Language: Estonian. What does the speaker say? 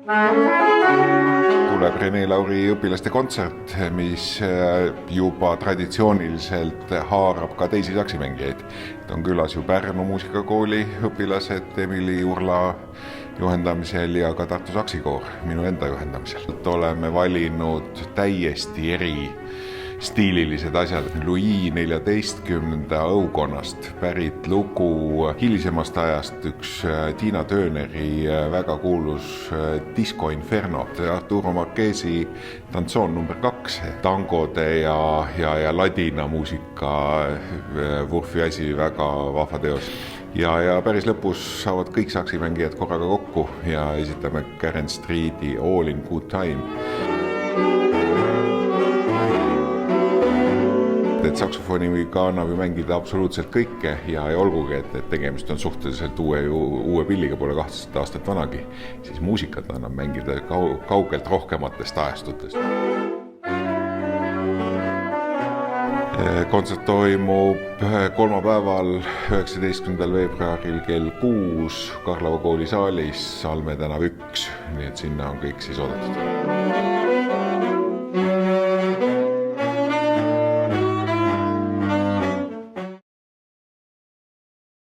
Tuleb Rene Lauri õpilaste kontsert, mis juba traditsiooniliselt haarab ka teisi saksimängijaid. On külas ju Pärnu muusikakooli õpilased Emily Urla juhendamisel ja ka Tartu Saksikoor minu enda juhendamisel. Oleme valinud täiesti eri stiililised asjad. Louis XIV õukonnast pärit lugu hilisemast ajast, üks Tiina Tööneri väga kuulus Disco Inferno, Arturo Marchesi Danzon nr 2, tangode ja ladina muusika Wurfi asi, väga vahva teos. Ja päris lõpus saavad kõik saksimängijad korraga kokku ja esitame Karen Streeti All in Good Time. Et saksofoniga annab ju mängida absoluutselt kõike ja olgugi, et tegemist on suhteliselt uue pilliga, pole 200 aastat vanagi, siis muusikat annab mängida kaugelt rohkematest ajastutest. Kontsert toimub kolmapäeval 19. veebruaril kell 6 Karlova kooli saalis, Salme tänav 1, nii et sinna on kõik siis oodatud.